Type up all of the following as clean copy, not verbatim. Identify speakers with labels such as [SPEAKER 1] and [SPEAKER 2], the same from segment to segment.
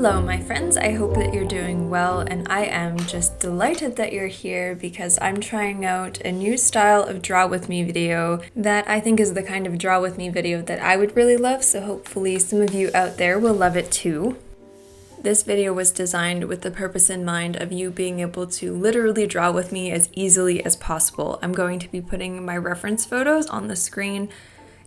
[SPEAKER 1] Hello my friends, I hope that you're doing well, and I am just delighted that you're here because I'm trying out a new style of draw with me video that I think is the kind of draw with me video that I would really love, so hopefully some of you out there will love it too. This video was designed with the purpose in mind of you being able to literally draw with me as easily as possible. I'm going to be putting my reference photos on the screen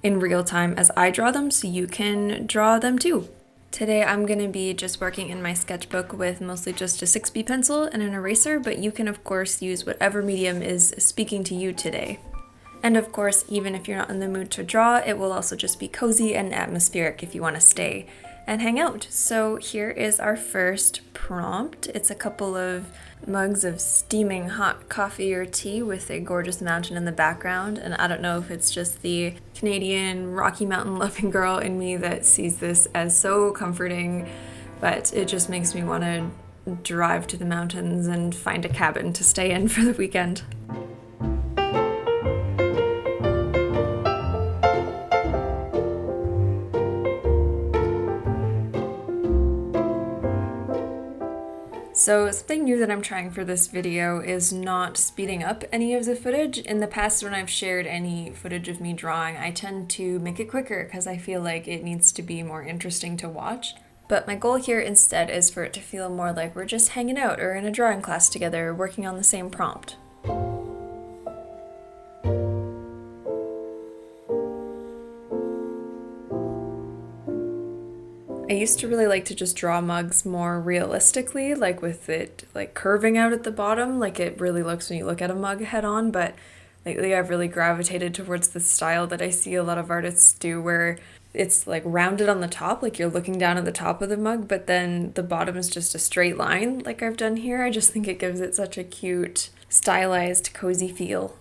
[SPEAKER 1] in real time as I draw them so you can draw them too. Today I'm going to be just working in my sketchbook with mostly just a 6B pencil and an eraser, but you can of course use whatever medium is speaking to you today. And of course, even if you're not in the mood to draw, it will also just be cozy and atmospheric if you want to stay and hang out. So here is our first prompt. It's a couple of mugs of steaming hot coffee or tea with a gorgeous mountain in the background, and I don't know if it's just the Canadian Rocky Mountain loving girl in me that sees this as so comforting, but it just makes me want to drive to the mountains and find a cabin to stay in for the weekend. So something new that I'm trying for this video is not speeding up any of the footage. In the past, when I've shared any footage of me drawing, I tend to make it quicker because I feel like it needs to be more interesting to watch. But my goal here instead is for it to feel more like we're just hanging out or in a drawing class together, working on the same prompt. I used to really like to just draw mugs more realistically, like with it like curving out at the bottom, like it really looks when you look at a mug head on, but lately I've really gravitated towards the style that I see a lot of artists do where it's like rounded on the top, like you're looking down at the top of the mug, but then the bottom is just a straight line like I've done here. I just think it gives it such a cute, stylized, cozy feel.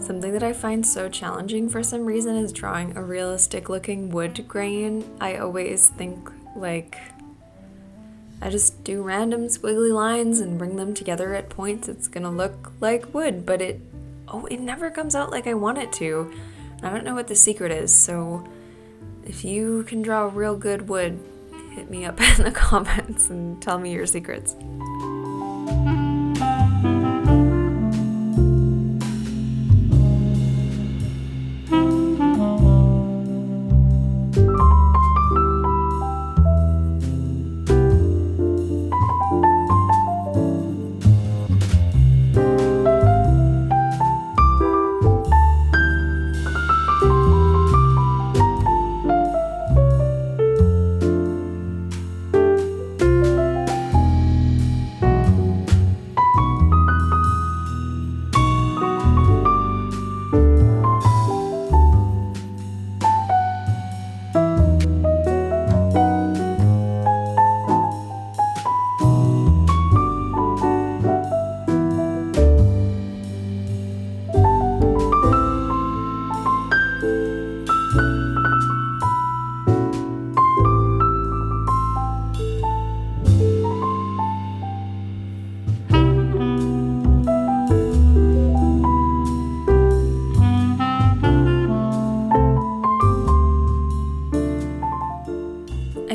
[SPEAKER 1] Something that I find so challenging for some reason is drawing a realistic looking wood grain. I always think like I just do random squiggly lines and bring them together at points. It's gonna look like wood, but it never comes out like I want it to. I don't know what the secret is, so if you can draw real good wood, hit me up in the comments and tell me your secrets.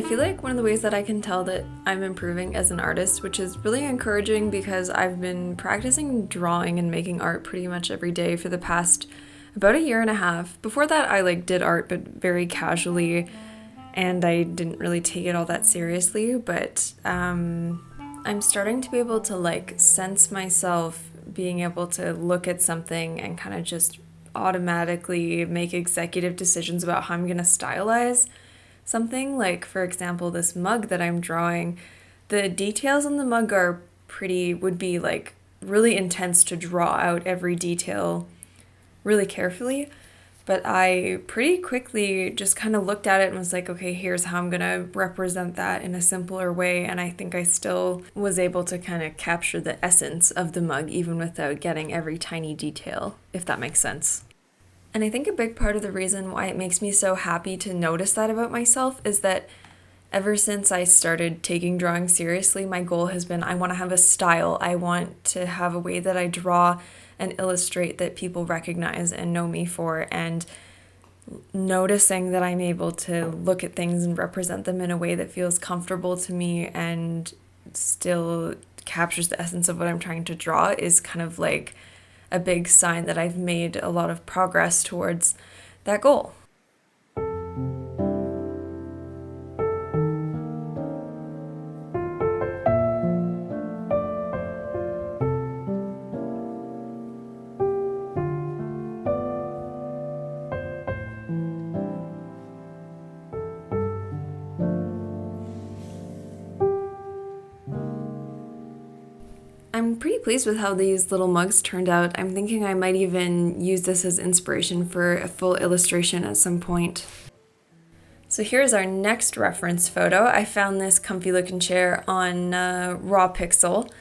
[SPEAKER 1] feel like one of the ways that I can tell that I'm improving as an artist, which is really encouraging because I've been practicing drawing and making art pretty much every day for the past about a year and a half. Before that, I did art, but very casually, and I didn't really take it all that seriously. But I'm starting to be able to sense myself being able to look at something and kind of just automatically make executive decisions about how I'm gonna stylize something. Like, for example, this mug that I'm drawing, the details on the mug would be really intense to draw out every detail really carefully. But I pretty quickly just kind of looked at it and was like, okay, here's how I'm gonna represent that in a simpler way. And I think I still was able to kind of capture the essence of the mug even without getting every tiny detail, if that makes sense. And I think a big part of the reason why it makes me so happy to notice that about myself is that ever since I started taking drawing seriously, my goal has been I want to have a style. I want to have a way that I draw and illustrate that people recognize and know me for. And noticing that I'm able to look at things and represent them in a way that feels comfortable to me and still captures the essence of what I'm trying to draw is kind of like a big sign that I've made a lot of progress towards that goal. I'm pretty pleased with how these little mugs turned out. I'm thinking I might even use this as inspiration for a full illustration at some point. So here's our next reference photo. I found this comfy looking chair on rawpixel.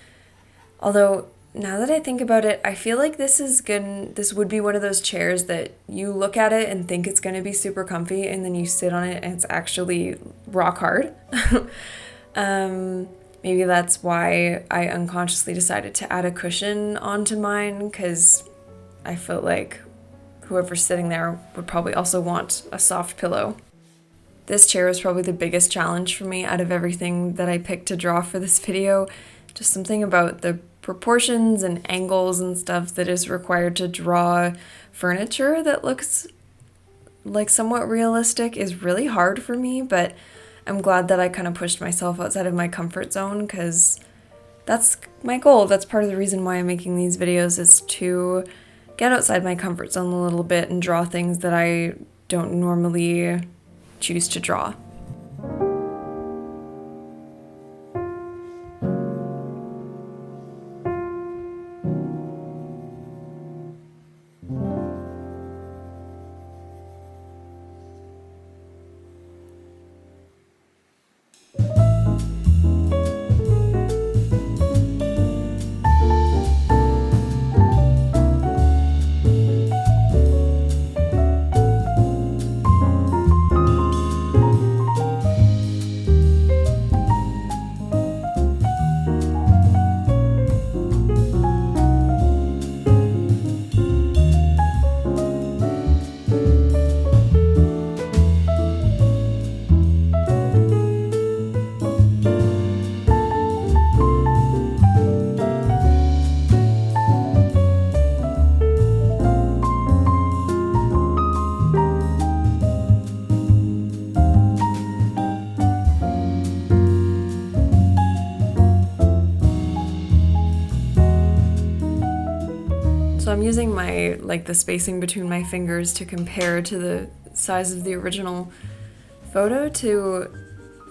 [SPEAKER 1] Although now that I think about it, I feel like this would be one of those chairs that you look at it and think it's going to be super comfy, and then you sit on it and it's actually rock hard. Maybe that's why I unconsciously decided to add a cushion onto mine, because I felt like whoever's sitting there would probably also want a soft pillow. This chair was probably the biggest challenge for me out of everything that I picked to draw for this video. Just something about the proportions and angles and stuff that is required to draw furniture that looks like somewhat realistic is really hard for me, but I'm glad that I kind of pushed myself outside of my comfort zone, because that's my goal. That's part of the reason why I'm making these videos, is to get outside my comfort zone a little bit and draw things that I don't normally choose to draw. So I'm using the spacing between my fingers to compare to the size of the original photo to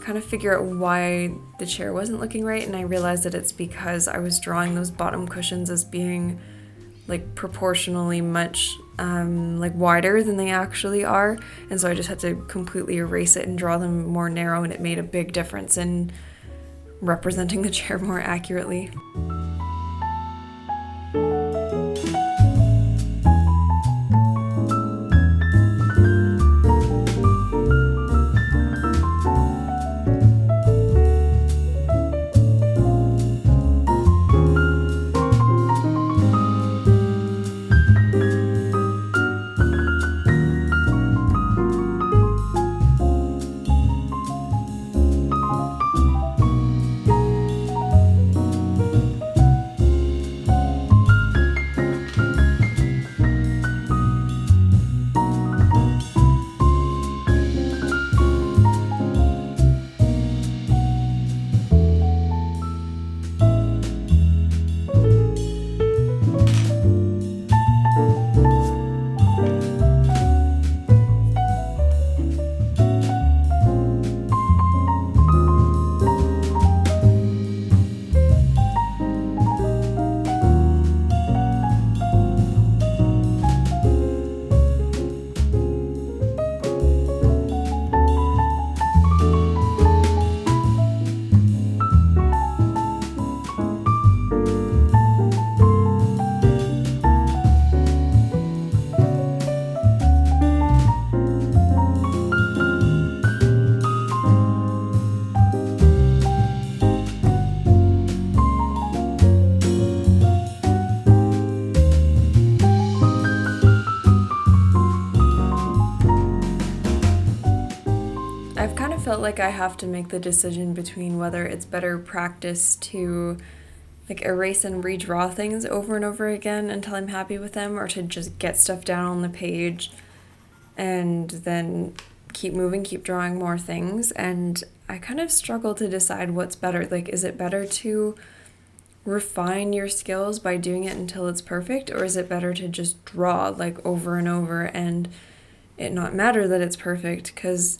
[SPEAKER 1] kind of figure out why the chair wasn't looking right, and I realized that it's because I was drawing those bottom cushions as being proportionally much wider than they actually are, and so I just had to completely erase it and draw them more narrow, and it made a big difference in representing the chair more accurately. I've kind of felt like I have to make the decision between whether it's better practice to like erase and redraw things over and over again until I'm happy with them, or to just get stuff down on the page and then keep moving, keep drawing more things. And I kind of struggle to decide what's better. Like, is it better to refine your skills by doing it until it's perfect, or is it better to just draw like over and over and it not matter that it's perfect? Because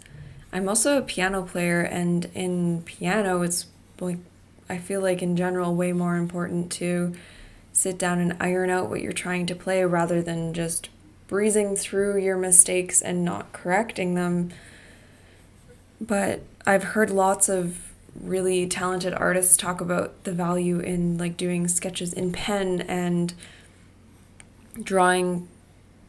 [SPEAKER 1] I'm also a piano player, and in piano it's like, I feel like in general way more important to sit down and iron out what you're trying to play rather than just breezing through your mistakes and not correcting them. But I've heard lots of really talented artists talk about the value in like doing sketches in pen and drawing,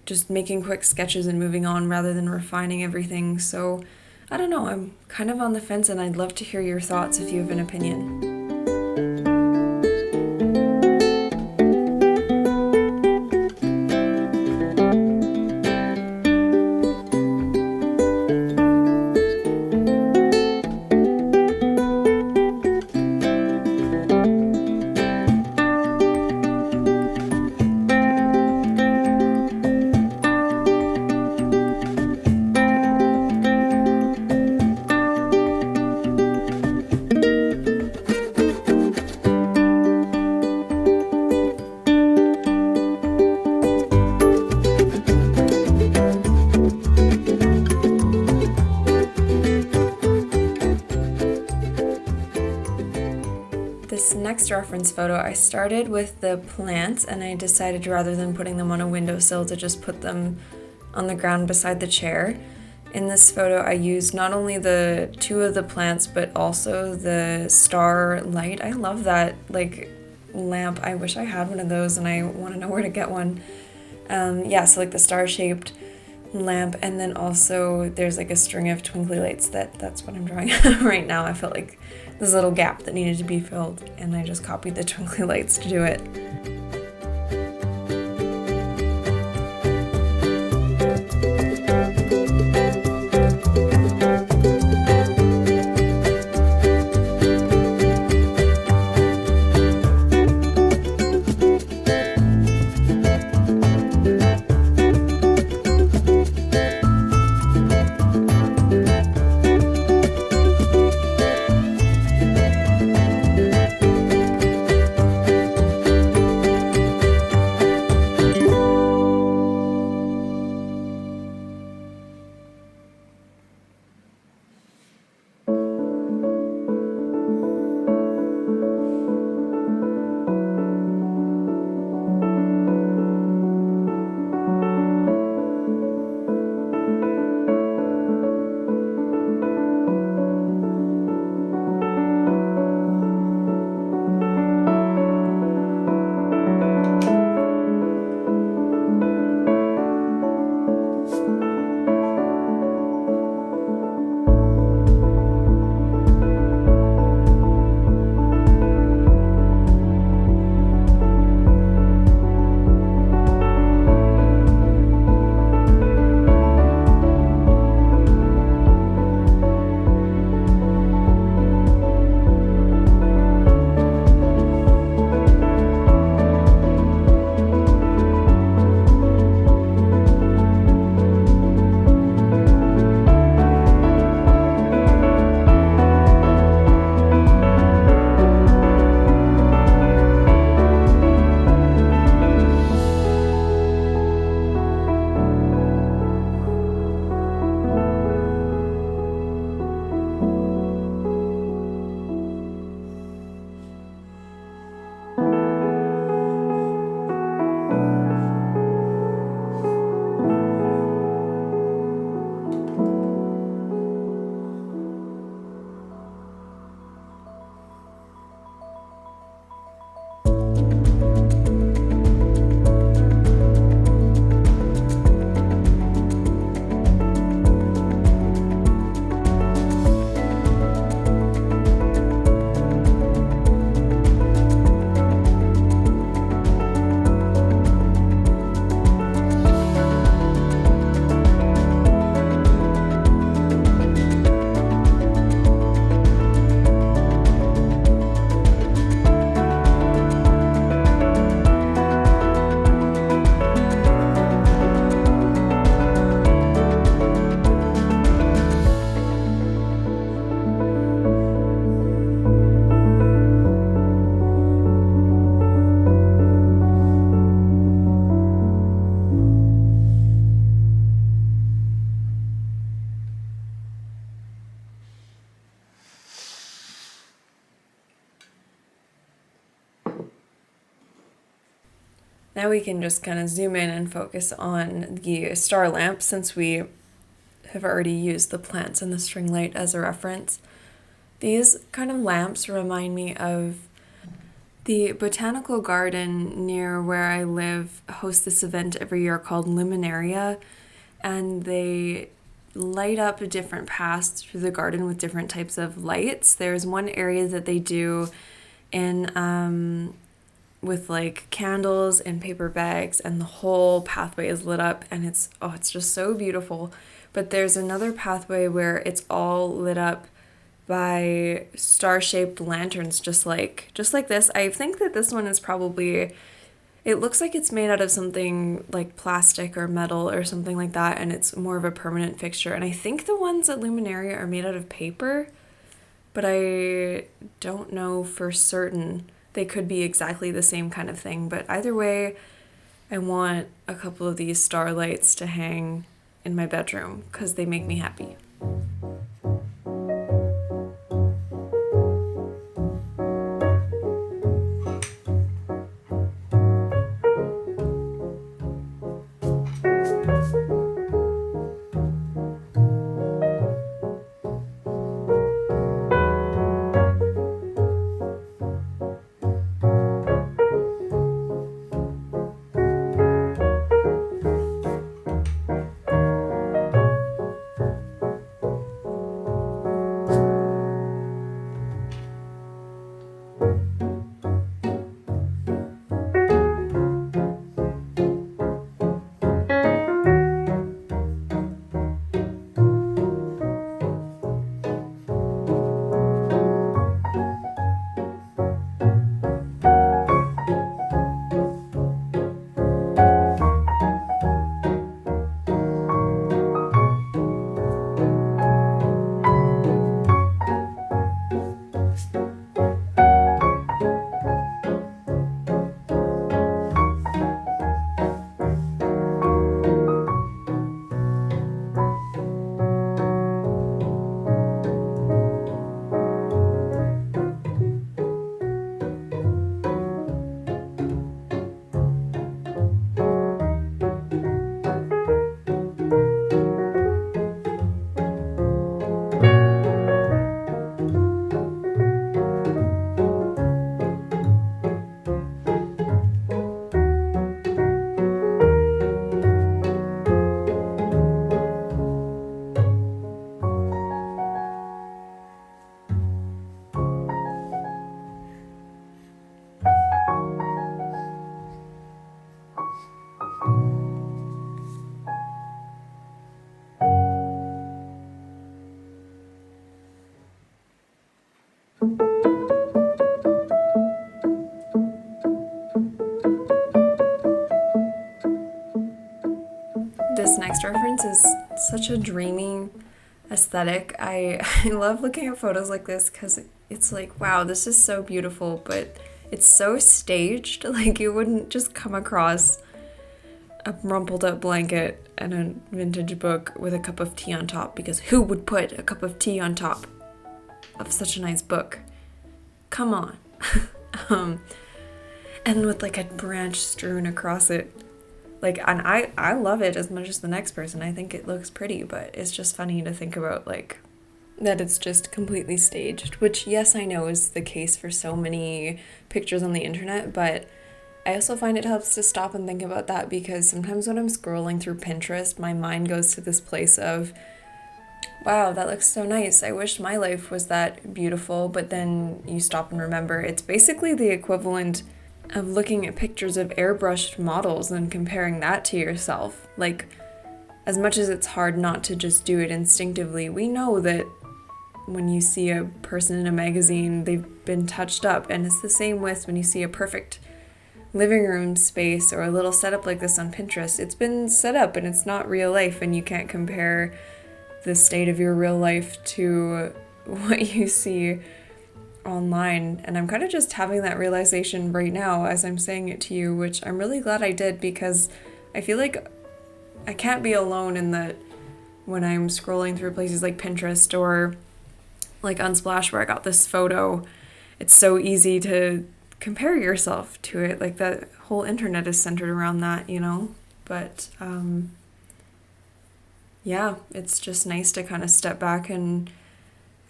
[SPEAKER 1] just making quick sketches and moving on rather than refining everything. So I don't know, I'm kind of on the fence, and I'd love to hear your thoughts if you have an opinion. This next reference photo, I started with the plants, and I decided rather than putting them on a windowsill to just put them on the ground beside the chair. In this photo, I used not only the two of the plants, but also the star light. I love that like lamp. I wish I had one of those, and I want to know where to get one. So like the star-shaped lamp, and then also there's like a string of twinkly lights. That's what I'm drawing right now. I felt like there's a little gap that needed to be filled, and I just copied the twinkly lights to do it. Now we can just kind of zoom in and focus on the star lamp, since we have already used the plants and the string light as a reference. These kind of lamps remind me of the botanical garden near where I live hosts this event every year called Luminaria, and they light up different paths through the garden with different types of lights. There's one area that they do in with like candles and paper bags, and the whole pathway is lit up, and it's just so beautiful. But there's another pathway where it's all lit up by star-shaped lanterns, just like this. I think that this one is probably, it looks like it's made out of something like plastic or metal or something like that, and it's more of a permanent fixture. And I think the ones at Luminaria are made out of paper, but I don't know for certain. They could be exactly the same kind of thing, but either way, I want a couple of these starlights to hang in my bedroom because they make me happy. This next reference is such a dreamy aesthetic. I love looking at photos like this because it's like, wow, this is so beautiful, but it's so staged. Like, you wouldn't just come across a rumpled up blanket and a vintage book with a cup of tea on top, because who would put a cup of tea on top of such a nice book? Come on. And with like a branch strewn across it. Like, and I love it as much as the next person. I think it looks pretty, but it's just funny to think about, like, that it's just completely staged, which, yes, I know is the case for so many pictures on the internet, but I also find it helps to stop and think about that, because sometimes when I'm scrolling through Pinterest, my mind goes to this place of, wow, that looks so nice. I wish my life was that beautiful, but then you stop and remember it's basically the equivalent of looking at pictures of airbrushed models and comparing that to yourself. Like, as much as it's hard not to just do it instinctively, we know that when you see a person in a magazine, they've been touched up, and it's the same with when you see a perfect living room space or a little setup like this on Pinterest. It's been set up and it's not real life, and you can't compare the state of your real life to what you see online. And I'm kind of just having that realization right now as I'm saying it to you, which I'm really glad I did, because I feel like I can't be alone in that when I'm scrolling through places like Pinterest or like Unsplash, where I got this photo. It's so easy to compare yourself to it. Like, the whole internet is centered around that, you know? But yeah, it's just nice to kind of step back and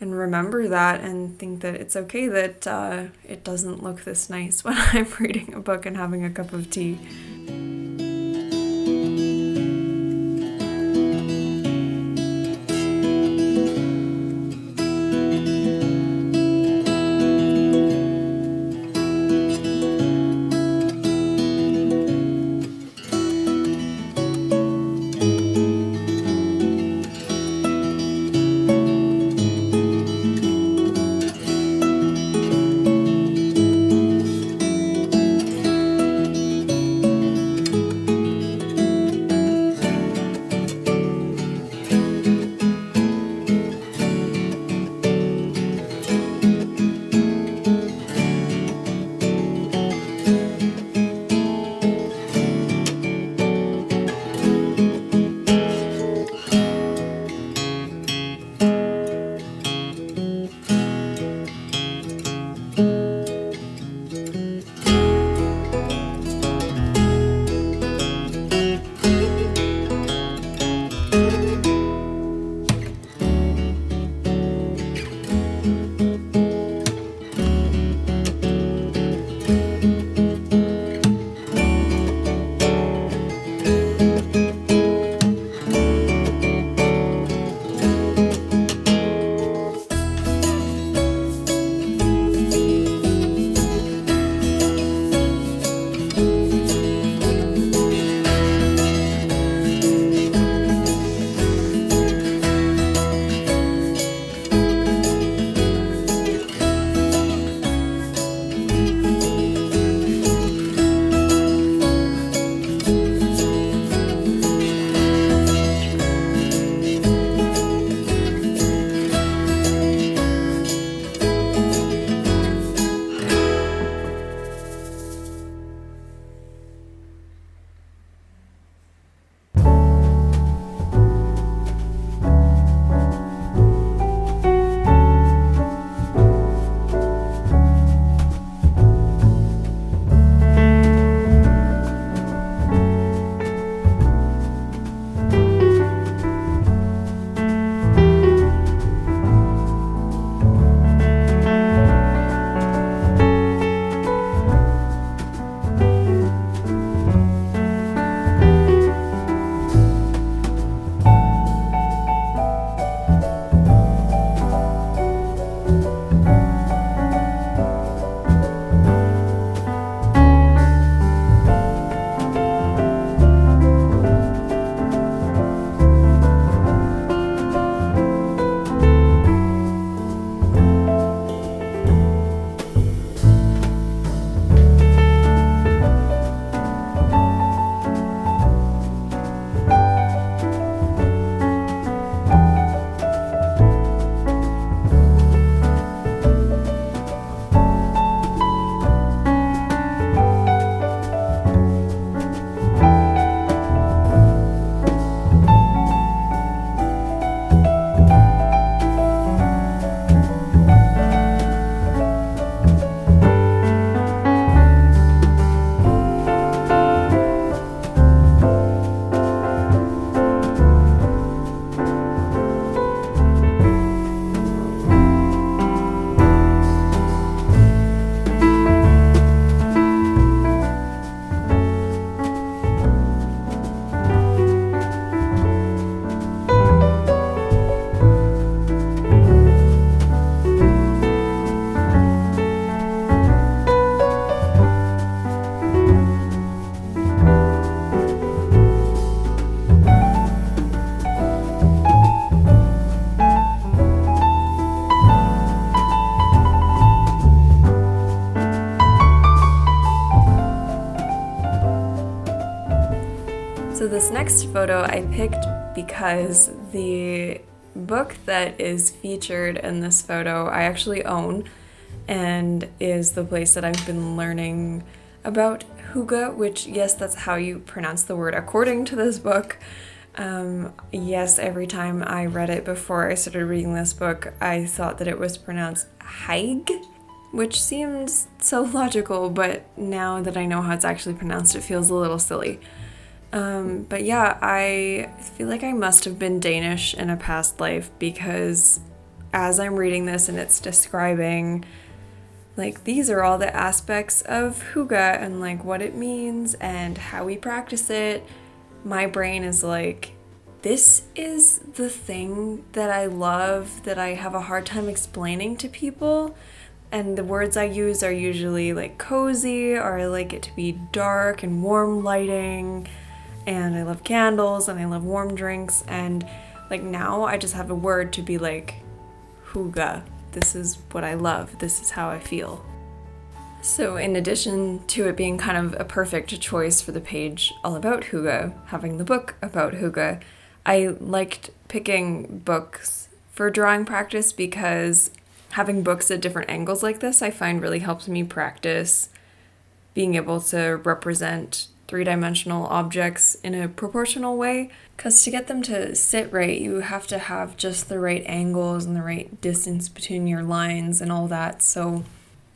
[SPEAKER 1] remember that and think that it's okay that it doesn't look this nice when I'm reading a book and having a cup of tea. So this next photo I picked because the book that is featured in this photo I actually own, and is the place that I've been learning about Hygge, which, yes, that's how you pronounce the word according to this book. Yes, every time I read it before I started reading this book, I thought that it was pronounced Hygge, which seems so logical, but now that I know how it's actually pronounced, it feels a little silly. But yeah, I feel like I must have been Danish in a past life, because as I'm reading this and it's describing, like, these are all the aspects of Hygge and like what it means and how we practice it, my brain is like, this is the thing that I love, that I have a hard time explaining to people. And the words I use are usually like cozy, or I like it to be dark and warm lighting, and I love candles and I love warm drinks, and like now I just have a word to be like, Hygge. This is what I love. This is how I feel. So in addition to it being kind of a perfect choice for the page all about Hygge, having the book about Hygge, I liked picking books for drawing practice, because having books at different angles like this I find really helps me practice being able to represent three-dimensional objects in a proportional way. Because to get them to sit right, you have to have just the right angles and the right distance between your lines and all that. So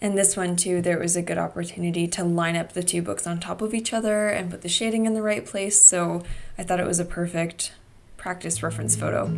[SPEAKER 1] in this one too, there was a good opportunity to line up the two books on top of each other and put the shading in the right place. So I thought it was a perfect practice reference photo.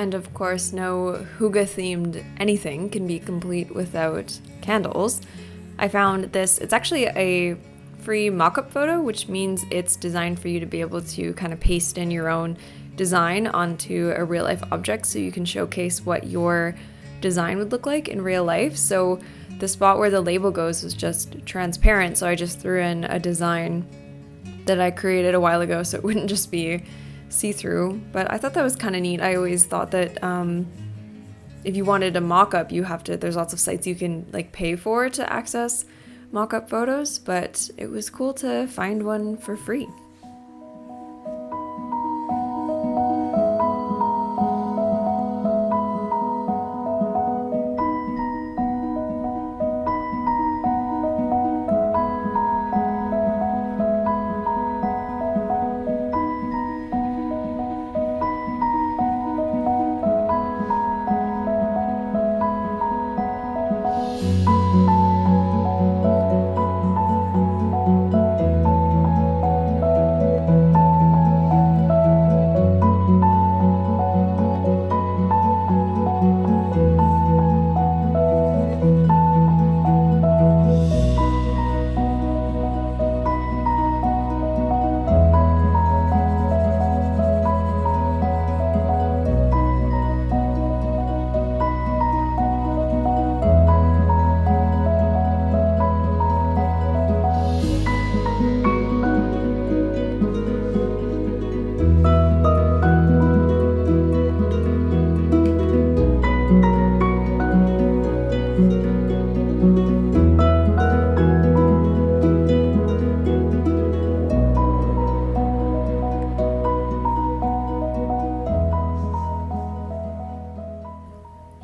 [SPEAKER 1] And of course, no Hygge-themed anything can be complete without candles. I found this, it's actually a free mock-up photo, which means it's designed for you to be able to kind of paste in your own design onto a real-life object so you can showcase what your design would look like in real life. So the spot where the label goes was just transparent, so I just threw in a design that I created a while ago so it wouldn't just be see-through. But I thought that was kind of neat. I always thought that if you wanted a mock-up, there's lots of sites you can like pay for to access mock-up photos, but it was cool to find one for free.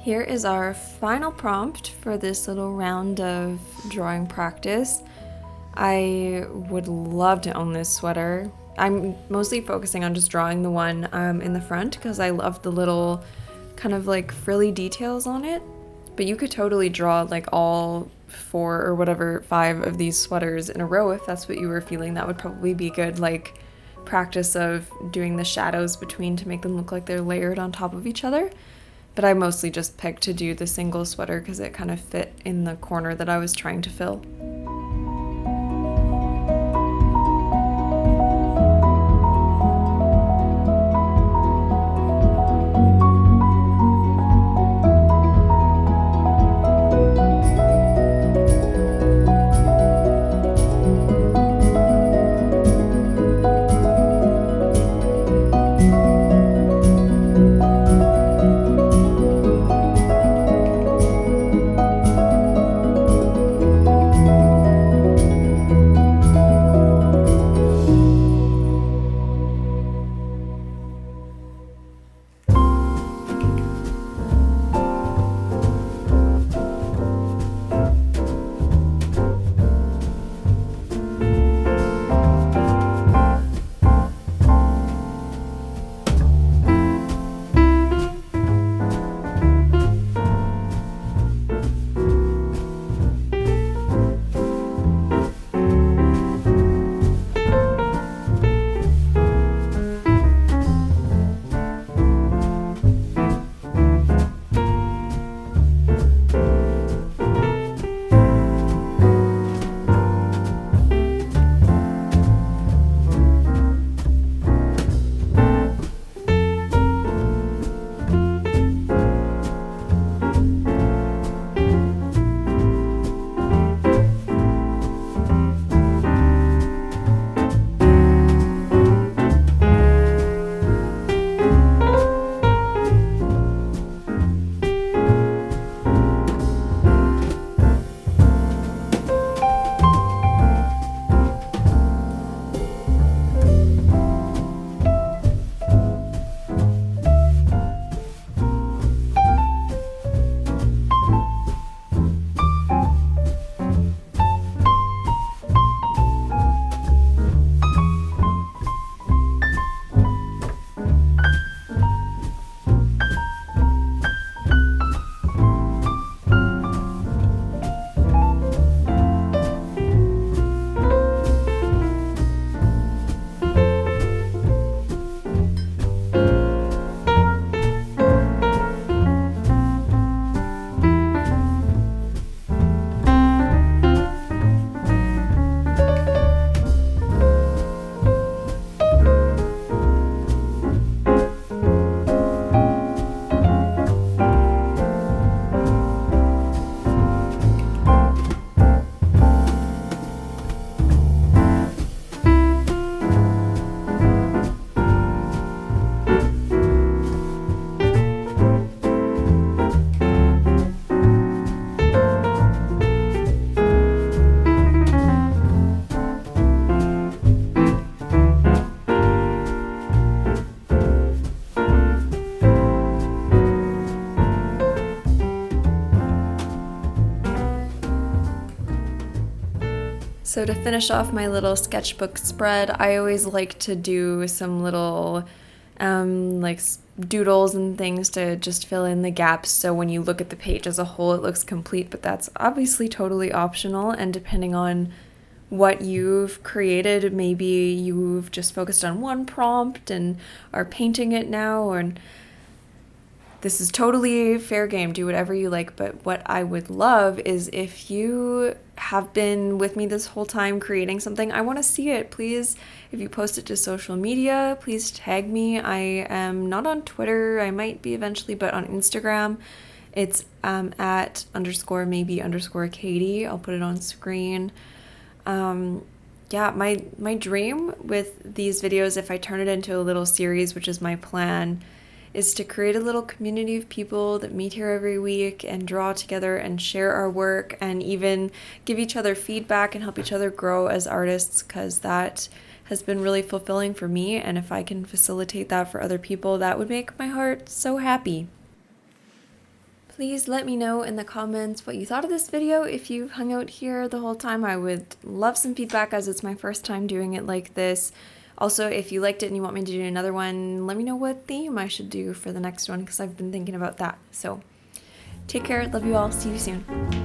[SPEAKER 1] Here is our final prompt for this little round of drawing practice. I would love to own this sweater. I'm mostly focusing on just drawing the one in the front because I love the little kind of like frilly details on it. But you could totally draw like all 4 or whatever 5 of these sweaters in a row if that's what you were feeling. That would probably be good like practice of doing the shadows between to make them look like they're layered on top of each other. But I mostly just picked to do the single sweater because it kind of fit in the corner that I was trying to fill. So to finish off my little sketchbook spread, I always like to do some little like doodles and things to just fill in the gaps, so when you look at the page as a whole it looks complete, but that's obviously totally optional, and depending on what you've created, maybe you've just focused on one prompt and are painting it now, or this is totally fair game, do whatever you like. But what I would love is if you have been with me this whole time creating something, I want to see it. Please, if you post it to social media, please tag me. I am not on Twitter, I might be eventually, but on Instagram, it's at _maybe_Katie. I'll put it on screen. Yeah, my dream with these videos, if I turn it into a little series, which is my plan, is to create a little community of people that meet here every week and draw together and share our work and even give each other feedback and help each other grow as artists, because that has been really fulfilling for me, and if I can facilitate that for other people, that would make my heart so happy. Please let me know in the comments what you thought of this video. If you hung out here the whole time, I would love some feedback, as it's my first time doing it like this. Also, if you liked it and you want me to do another one, let me know what theme I should do for the next one, because I've been thinking about that. So take care, love you all, see you soon.